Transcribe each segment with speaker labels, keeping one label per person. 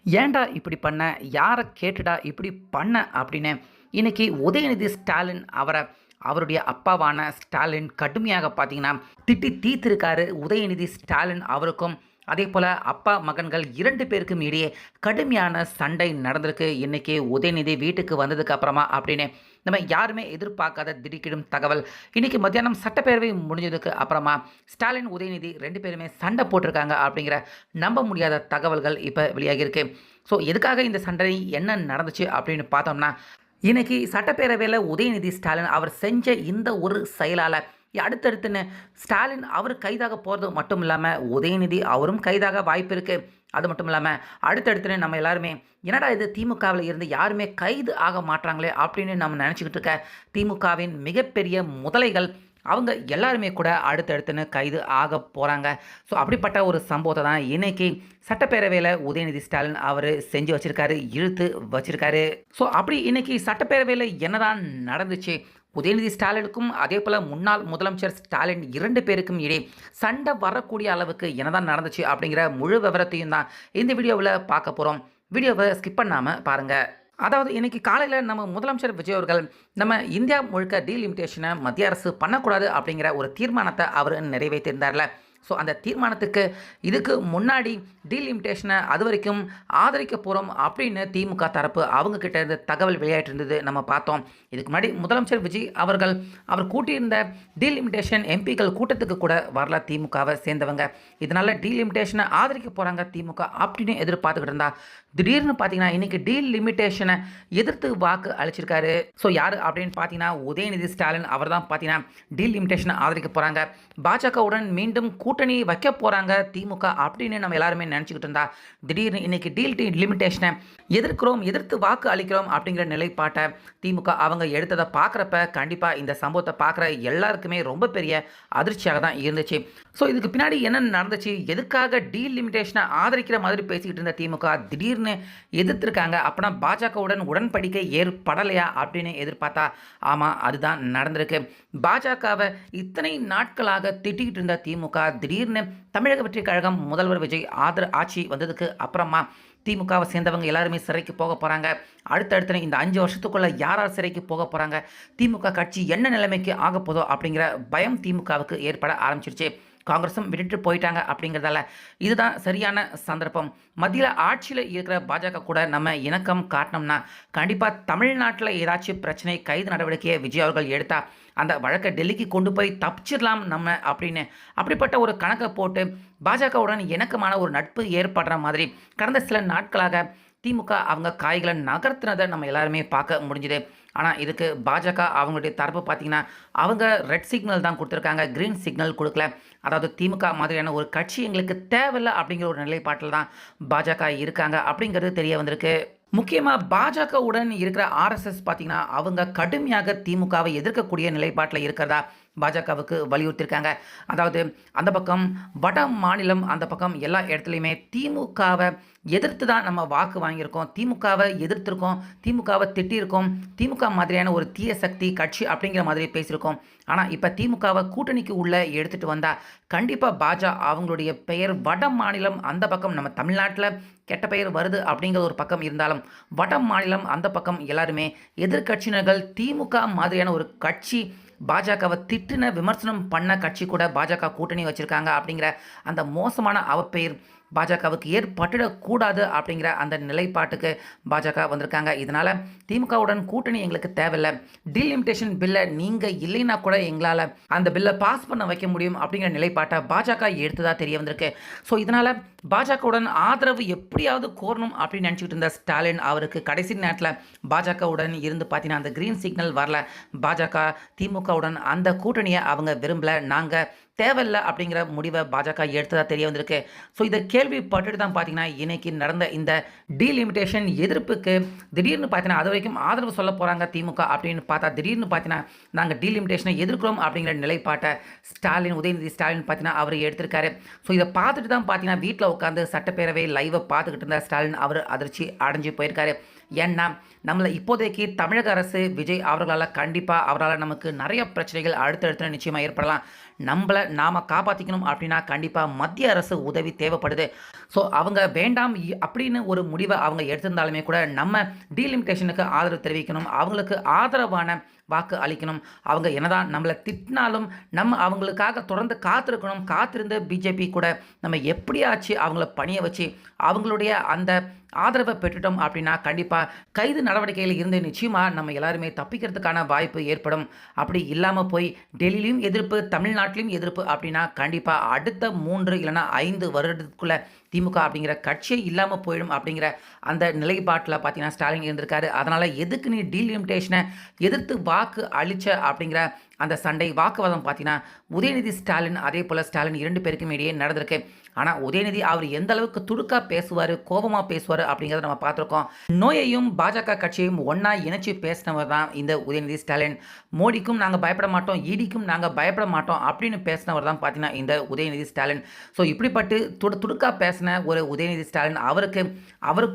Speaker 1: ஏன்டா இப்படி பண்ண? யார கேட்டுடா இப்படி பண்ண? அப்படின்னு இன்னைக்கு உதயநிதி ஸ்டாலின் அவருடைய அப்பாவான ஸ்டாலின் கடுமையாக பார்த்தீங்கன்னா, திட்டி தீர்த்திருக்காரு. உதயநிதி ஸ்டாலின் அவருக்கும், அதேபோல அப்பா, மகன்கள் 2 பேருக்கும் இடையே கடுமையான சண்டை நடந்திருக்கு. இன்னைக்கு உதயநிதி வீட்டுக்கு வந்ததுக்கு அப்புறமா அப்படின்னு நம்ம யாருமே எதிர்பார்க்காத திடுக்கிடும் தகவல். இன்னைக்கு மத்தியானம் சட்டப்பேரவை முடிஞ்சதுக்கு அப்புறமா ஸ்டாலின், உதயநிதி 2 பேருமே சண்டை போட்டிருக்காங்க அப்படிங்கிற நம்ப முடியாத தகவல்கள் இப்போ வெளியாகியிருக்கு. ஸோ எதுக்காக இந்த சண்டை என்ன நடந்துச்சு அப்படின்னு பார்த்தோம்னா, இன்னைக்கு சட்டப்பேரவையில் உதயநிதி ஸ்டாலின் அவர் செஞ்ச இந்த ஒரு செயலால் அடுத்தடுத்துன்னு ஸ்டாலின் அவர் கைதாக போகிறது மட்டும் இல்லாமல் உதயநிதி அவரும் கைதாக வாய்ப்பு இருக்குது. அது மட்டும் இல்லாமல் அடுத்தடுத்துன்னு நம்ம எல்லாருமே என்னடா இது திமுகவில் இருந்து யாருமே கைது ஆக மாட்டாங்களே அப்படின்னு நம்ம நினச்சிக்கிட்டு இருக்க திமுகவின் மிகப்பெரிய முதலைகள் அவங்க எல்லாருமே கூட அடுத்தடுத்துன்னு கைது ஆக போகிறாங்க. ஸோ அப்படிப்பட்ட ஒரு சம்பவத்தை தான் இன்னைக்கு சட்டப்பேரவையில் உதயநிதி ஸ்டாலின் அவர் செஞ்சு வச்சுருக்காரு, இழுத்து வச்சுருக்காரு. ஸோ அப்படி இன்னைக்கு சட்டப்பேரவையில் என்னதான் நடந்துச்சு, உதயநிதி ஸ்டாலினுக்கும் அதே போல் முன்னாள் முதலமைச்சர் ஸ்டாலின் 2 பேருக்கும் இடையே சண்டை வரக்கூடிய அளவுக்கு என்னதான் நடந்துச்சு அப்படிங்கிற முழு விவரத்தையும் தான் இந்த வீடியோவில் பார்க்க போகிறோம். வீடியோவை ஸ்கிப் பண்ணாமல் பாருங்கள். அதாவது இன்னைக்கு காலையில் நம்ம முதலமைச்சர் விஜய் அவர்கள் நம்ம இந்தியா முழுக்க டீலிமிட்டேஷனை மத்திய அரசு பண்ணக்கூடாது அப்படிங்கிற ஒரு தீர்மானத்தை அவர் நிறைவேற்றியிருந்தார்ல. ஸோ அந்த தீர்மானத்துக்கு இதுக்கு முன்னாடி டீலிமிட்டேஷனை அது வரைக்கும் ஆதரிக்க போகிறோம் அப்படின்னு திமுக தரப்பு அவங்கக்கிட்ட இருந்து தகவல் வெளியாகிட்டு நம்ம பார்த்தோம். இதுக்கு முன்னாடி முதலமைச்சர் விஜய் அவர்கள் அவர் கூட்டியிருந்த டீலிமிட்டேஷன் எம்பிக்கள் கூட்டத்துக்கு கூட வரல திமுகவை சேர்ந்தவங்க. இதனால் டீலிமிட்டேஷனை ஆதரிக்க போகிறாங்க திமுக அப்படின்னு எதிர்பார்த்துக்கிட்டு இருந்தா திடீர்னு பார்த்தீங்கன்னா இன்றைக்கி டீலிமிட்டேஷனை எதிர்த்து வாக்கு அளிச்சிருக்காரு. ஸோ யார் அப்படின்னு பார்த்தீங்கன்னா உதயநிதி ஸ்டாலின் அவர் தான் பார்த்தீங்கன்னா டீலிமிட்டேஷனை ஆதரிக்க போகிறாங்க. பாஜகவுடன் மீண்டும் கூட்டணி வைக்க போகிறாங்க திமுக அப்படின்னு நம்ம எல்லாருமே நினச்சிக்கிட்டு இருந்தா திடீர்னு இன்னைக்கு லிமிட்டேஷனை எதிர்க்கிறோம், எதிர்த்து வாக்கு அளிக்கிறோம் அப்படிங்கிற நிலைப்பாட்டை திமுக அவங்க எடுத்ததை பார்க்குறப்ப கண்டிப்பாக இந்த சம்பவத்தை பார்க்குற எல்லாருக்குமே ரொம்ப பெரிய அதிர்ச்சியாக தான் இருந்துச்சு. ஸோ இதுக்கு பின்னாடி என்ன நடந்துச்சு, எதுக்காக டீலிமிட்டேஷனை ஆதரிக்கிற மாதிரி பேசிக்கிட்டு இருந்த திமுக திடீர்னு எதிர்த்திருக்காங்க அப்படின்னா பாஜகவுடன் உடன்படிக்கை ஏற்படலையா அப்படின்னு எதிர்பார்த்தா ஆமாம் அதுதான் நடந்திருக்கு. பாஜகவை இத்தனை நாட்களாக திட்டிக்கிட்டு இருந்த திமுக திடீர்னு தமிழக வெற்றி கழகம் முதல்வர் விஜய் ஆட்சி வந்ததுக்கு அப்புறமா திமுகவை சேர்ந்தவங்க எல்லாருமே சிறைக்கு போக போகிறாங்க. அடுத்தடுத்து இந்த 5 வருஷத்துக்குள்ளே யார் சிறைக்கு போக போகிறாங்க, திமுக கட்சி என்ன நிலைமைக்கு ஆக போதோ அப்படிங்கிற பயம் திமுகவுக்கு ஏற்பட ஆரம்பிச்சிருச்சு. காங்கிரஸும் விட்டுட்டு போயிட்டாங்க அப்படிங்கிறதால இதுதான் சரியான சந்தர்ப்பம். மத்தியில் ஆட்சியில் இருக்கிற பாஜக கூட நம்ம இணக்கம் காட்டினோம்னா கண்டிப்பாக தமிழ்நாட்டில் ஏதாச்சும் பிரச்சனை கைது நடவடிக்கையை விஜய் அவர்கள் எடுத்தா அந்த வழக்கை டெல்லிக்கு கொண்டு போய் தப்பிச்சிடலாம் நம்ம அப்படின்னு அப்படிப்பட்ட ஒரு கணக்கை போட்டு பாஜகவுடன் இணக்கமான ஒரு நட்பு ஏற்படுற மாதிரி கடந்த சில நாட்களாக திமுக அவங்க காய்களை நகர்த்தினதை நம்ம எல்லாருமே பார்க்க முடிஞ்சுது. ஆனால் இதுக்கு பாஜக அவங்களுடைய தரப்பு பார்த்திங்கன்னா அவங்க ரெட் சிக்னல் தான் கொடுத்துருக்காங்க, க்ரீன் சிக்னல் கொடுக்கல. அதாவது திமுக மாதிரியான ஒரு கட்சி எங்களுக்கு தேவையில்லை அப்படிங்கிற ஒரு நிலைப்பாட்டில் தான் பாஜக இருக்காங்க அப்படிங்கிறது தெரிய வந்திருக்கு. முக்கியமாக பாஜகவுடன் இருக்கிற ஆர்எஸ்எஸ் பார்த்திங்கன்னா அவங்க கடுமையாக திமுகவை எதிர்க்கக்கூடிய நிலைப்பாட்டில் இருக்கிறதா பாஜகவுக்கு வலியுறுத்தியிருக்காங்க. அதாவது அந்த பக்கம் வட மாநிலம், அந்த பக்கம் எல்லா இடத்துலையுமே திமுகவை எதிர்த்து தான் நம்ம வாக்கு வாங்கியிருக்கோம், திமுகவை எதிர்த்திருக்கோம், திமுகவை திட்டியிருக்கோம், திமுக மாதிரியான ஒரு தீய சக்தி கட்சி அப்படிங்கிற மாதிரி பேசியிருக்கோம். ஆனால் இப்போ திமுகவை கூட்டணிக்கு உள்ளே எடுத்துகிட்டு வந்தால் கண்டிப்பாக அவங்களுடைய பெயர் வட மாநிலம் அந்த பக்கம் நம்ம தமிழ்நாட்டில் கெட்ட பெயர் வருது அப்படிங்கிற ஒரு பக்கம் இருந்தாலும் வட மாநிலம் அந்த பக்கம் எல்லாருமே எதிர்கட்சியினர்கள் திமுக மாதிரியான ஒரு கட்சி பாஜகவை திட்டின விமர்சனம் பண்ண கட்சி கூட பாஜக கூட்டணி வச்சுருக்காங்க அப்படிங்கிற அந்த மோசமான அவப்பெயர் பாஜகவுக்கு ஏற்பட்டுடக்கூடாது அப்படிங்கிற அந்த நிலைப்பாட்டுக்கு பாஜக வந்திருக்காங்க. இதனால் திமுகவுடன் கூட்டணி எங்களுக்கு தேவையில்லை, டீலிமிட்டேஷன் பில்லை நீங்கள் இல்லைன்னா கூட எங்களால் அந்த பில்லை பாஸ் பண்ண வைக்க முடியும் அப்படிங்கிற நிலைப்பாட்டை பாஜக எடுத்ததாக தெரிய வந்திருக்கு. ஸோ இதனால் பாஜகவுடன் ஆதரவு எப்படியாவது கோரணும் அப்படின்னு நினச்சிக்கிட்டு இருந்த ஸ்டாலின் அவருக்கு கடைசி நேரத்தில் பாஜகவுடன் இருந்து பார்த்தீங்கன்னா அந்த க்ரீன் சிக்னல் வரல. பாஜக திமுகவுடன் அந்த கூட்டணியை அவங்க விரும்பலை, நாங்கள் தேவையில்லை அப்படிங்கிற முடிவை பாஜக எடுத்ததாக தெரிய வந்திருக்கு. ஸோ இதை கேள்விப்பட்டுட்டு தான் பார்த்தீங்கன்னா இன்றைக்கி நடந்த இந்த டீலிமிட்டேஷன் எதிர்ப்புக்கு திடீர்னு பார்த்தீங்கன்னா அது வரைக்கும் ஆதரவு சொல்ல போகிறாங்க திமுக அப்படின்னு பார்த்தா திடீர்னு பார்த்தீங்கன்னா நாங்கள் டீலிமிட்டேஷனை எதிர்க்கிறோம் அப்படிங்கிற நிலைப்பாட்டை உதயநிதி ஸ்டாலின் பார்த்தீங்கன்னா அவர் எடுத்திருக்காரு. ஸோ இதை பார்த்துட்டு தான் பார்த்தீங்கன்னா வீட்டில் உட்காந்து சட்டப்பேரவை லைவை பார்த்துக்கிட்டு இருந்த ஸ்டாலின் அவர் அதிர்ச்சி அடைஞ்சு போயிருக்காரு. ஏன்னா நம்மளை இப்போதைக்கு தமிழக அரசு விஜய் அவர்களால் கண்டிப்பாக அவரால் நமக்கு நிறைய பிரச்சனைகள் அடுத்தடுத்து நிச்சயமாக ஏற்படலாம். நம்மள நாம காப்பாற்றிக்கணும் அப்படின்னா கண்டிப்பாக மத்திய அரசு உதவி தேவைப்படுது. ஸோ அவங்க வேண்டாம் அப்படின்னு ஒரு முடிவை அவங்க எடுத்திருந்தாலுமே கூட நம்ம டீலிமிட்டேஷனுக்கு ஆதரவு தெரிவிக்கணும். அவங்களுக்கு ஆதரவான வாக்கு அளிக்கணும். அவங்க என்னதான் நம்மளை திட்டினாலும் நம்ம அவங்களுக்காக தொடர்ந்து காத்திருக்கணும். காத்திருந்து பிஜேபி கூட நம்ம எப்படியாச்சு அவங்கள பணிய வச்சு அவங்களுடைய அந்த ஆதரவை பெற்றுட்டோம் அப்படின்னா கண்டிப்பாக கைது நடவடிக்கையில் இருந்து நிச்சயமாக நம்ம எல்லாருமே தப்பிக்கிறதுக்கான வாய்ப்பு ஏற்படும். அப்படி இல்லாமல் போய் டெல்லியிலையும் எதிர்ப்பு, தமிழ்நாட்டிலையும் எதிர்ப்பு அப்படின்னா கண்டிப்பாக அடுத்த 3 இல்லைனா 5 வருடத்துக்குள்ளே திமுக அப்படிங்கிற கட்சியே இல்லாமல் போயிடும் அப்படிங்கிற அந்த நிலைப்பாட்டில் பார்த்தீங்கன்னா ஸ்டாலின் இருந்திருக்காரு. அதனால் எதுக்கு நீ டீலிமிட்டேஷனை எதிர்த்து வாக்கு அளிச்ச அப்படிங்கிற அந்த சண்டை வாக்குவாதம் பார்த்தீங்கன்னா உதயநிதி ஸ்டாலின் அதே போல் ஸ்டாலின் 2 பேருக்கும் இடையே நடந்திருக்கு. ஆனால் உதயநிதி அவர் எந்த அளவுக்கு துடுக்காக பேசுவார், கோபமாக பேசுவார் அப்படிங்கிறத நம்ம பார்த்துருக்கோம். நோயையும் பாஜக கட்சியையும் ஒன்றா இணைச்சி பேசினவர் தான் இந்த உதயநிதி ஸ்டாலின். மோடிக்கும் நாங்கள் பயப்பட மாட்டோம், ஈடிக்கும் நாங்கள் பயப்பட மாட்டோம் அப்படின்னு பேசினவர் தான் பார்த்தீங்கன்னா இந்த உதயநிதி ஸ்டாலின். ஸோ இப்படிப்பட்டு துடுக்காக பேசின ஒரு உதயநிதி ஸ்டாலின் அவருக்கு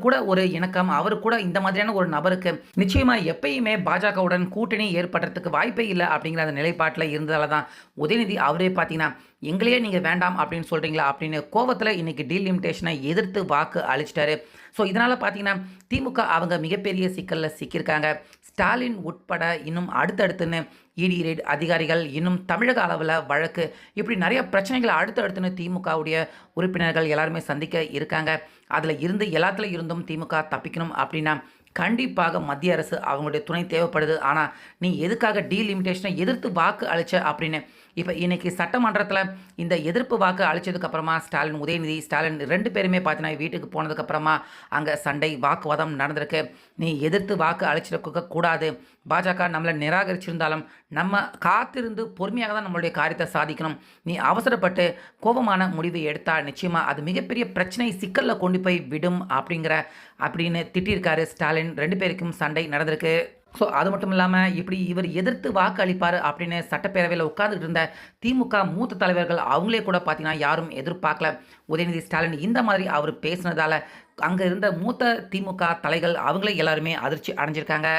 Speaker 1: கூட ஒரு இணக்கம், அவருக்கு கூட இந்த மாதிரியான ஒரு நபருக்கு நிச்சயமாக எப்பயுமே பாஜகவுடன் கூட்டணி ஏற்படுறதுக்கு வாய்ப்பே இல்லை அப்படிங்கிற அந்த நிலைப்பாட்டில் இருந்ததால தான் உதயநிதி அவரே பார்த்தீங்கன்னா எங்களையே நீங்கள் வேண்டாம் அப்படின்னு சொல்கிறீங்களா அப்படின்னு கோவத்தில் இன்றைக்கி டீலிமிட்டேஷனை எதிர்த்து வாக்கு அளிச்சிட்டாரு. ஸோ இதனால் பார்த்தீங்கன்னா திமுக அவங்க மிகப்பெரிய சிக்கலில் சிக்கியிருக்காங்க. ஸ்டாலின் உட்பட இன்னும் அடுத்தடுத்துன்னு இடி ரெய்டு அதிகாரிகள், இன்னும் தமிழக அளவில் வழக்கு, இப்படி நிறைய பிரச்சனைகளை அடுத்தடுத்துன்னு திமுகவுடைய உறுப்பினர்கள் எல்லாருமே சந்திக்க இருக்காங்க. அதில் இருந்து எல்லாத்துல இருந்தும் திமுக தப்பிக்கணும் அப்படின்னா கண்டிப்பாக மத்திய அரசு அவங்களுடைய துணை தேவைப்படுது. ஆனால் நீ எதுக்காக டீலிமிட்டேஷனை எதிர்த்து வாக்கு அளிச்ச அப்படின்னு இப்போ இன்றைக்கி சட்டமன்றத்தில் இந்த எதிர்ப்பு வாக்கு அளித்ததுக்கப்புறமா உதயநிதி ஸ்டாலின் 2 பேருமே பார்த்தீங்கன்னா வீட்டுக்கு போனதுக்கப்புறமா அங்கே சண்டை வாக்குவாதம் நடந்திருக்கு. நீ எதிர்த்து வாக்கு அளிச்சிருக்க கூடாது, பாஜக நம்மளை நிராகரிச்சிருந்தாலும் நம்ம காத்திருந்து பொறுமையாக தான் நம்மளுடைய காரியத்தை சாதிக்கணும். நீ அவசரப்பட்டு கோபமான முடிவு எடுத்தால் நிச்சயமாக அது மிகப்பெரிய பிரச்சனை சிக்கலில் கொண்டு போய் விடும் அப்படின்னு திட்டியிருக்காரு ஸ்டாலின். 2 பேருக்கும் சண்டை நடந்திருக்கு. ஸோ அது மட்டும் இல்லாமல் இப்படி இவர் எதிர்த்து வாக்கு அளிப்பார் அப்படின்னு சட்டப்பேரவையில் உட்கார்ந்துட்டு இருந்த திமுக மூத்த தலைவர்கள் அவங்களே கூட பார்த்தீங்கன்னா யாரும் எதிர்பார்க்கல. உதயநிதி ஸ்டாலின் இந்த மாதிரி அவர் பேசினதால் அங்கே இருந்த மூத்த திமுக தலைகள் அவங்களே எல்லாருமே அதிர்ச்சி அடைஞ்சிருக்காங்க.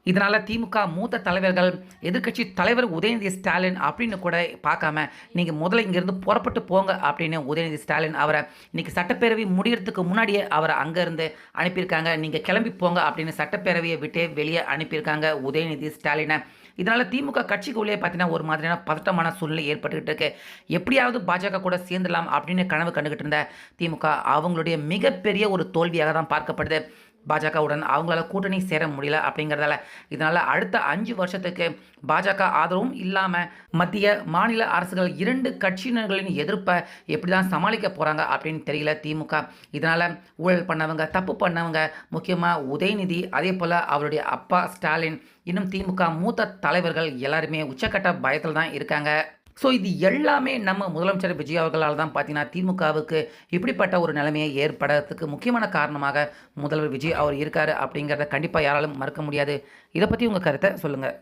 Speaker 1: இதனால் திமுக மூத்த தலைவர்கள் எதிர்க்கட்சி தலைவர் உதயநிதி ஸ்டாலின் அப்படின்னு கூட பார்க்காம நீங்கள் முதல்ல இங்கேருந்து புறப்பட்டு போங்க அப்படின்னு உதயநிதி ஸ்டாலின் அவரை இன்றைக்கி சட்டப்பேரவை முடிகிறதுக்கு முன்னாடியே அவரை அங்கேருந்து அனுப்பியிருக்காங்க. நீங்கள் கிளம்பி போங்க அப்படின்னு சட்டப்பேரவையை விட்டே வெளியே அனுப்பியிருக்காங்க உதயநிதி ஸ்டாலினை. இதனால் திமுக கட்சிக்குள்ளே பார்த்தீங்கன்னா ஒரு மாதிரியான பதட்டமான சூழ்நிலை ஏற்பட்டுக்கிட்டு இருக்கு. எப்படியாவது பாஜக கூட சேர்ந்துடலாம் அப்படின்னு கனவு கண்டுகிட்டு இருந்த திமுக அவங்களுடைய மிகப்பெரிய ஒரு தோல்வியாக தான் பார்க்கப்படுது. பாஜகவுடன் அவங்களால கூட்டணி சேர முடியல அப்படிங்கிறதால இதனால் அடுத்த 5 வருஷத்துக்கு பாஜக ஆதரவும் இல்லாமல் மத்திய மாநில அரசுகள் 2 கட்சியினர்களின் எதிர்ப்பை எப்படி தான் சமாளிக்க போகிறாங்க அப்படின்னு தெரியல திமுக. இதனால் ஊழல் பண்ணவங்க, தப்பு பண்ணவங்க, முக்கியமாக உதயநிதி, அதே போல் அவருடைய அப்பா ஸ்டாலின், இன்னும் திமுக மூத்த தலைவர்கள் எல்லாருமே உச்சக்கட்ட பயத்தில் தான் இருக்காங்க. ஸோ இது எல்லாமே நம்ம முதலமைச்சர் விஜய் அவர்களால் தான் பார்த்தீங்கன்னா திமுகவுக்கு இப்படிப்பட்ட ஒரு நிலைமையை ஏற்படுறதுக்கு முக்கியமான காரணமாக முதல்வர் விஜய் அவர் இருக்கார் அப்படிங்கிறத கண்டிப்பாக யாராலும் மறுக்க முடியாது. இதை பற்றி உங்கள் கருத்தை சொல்லுங்கள்.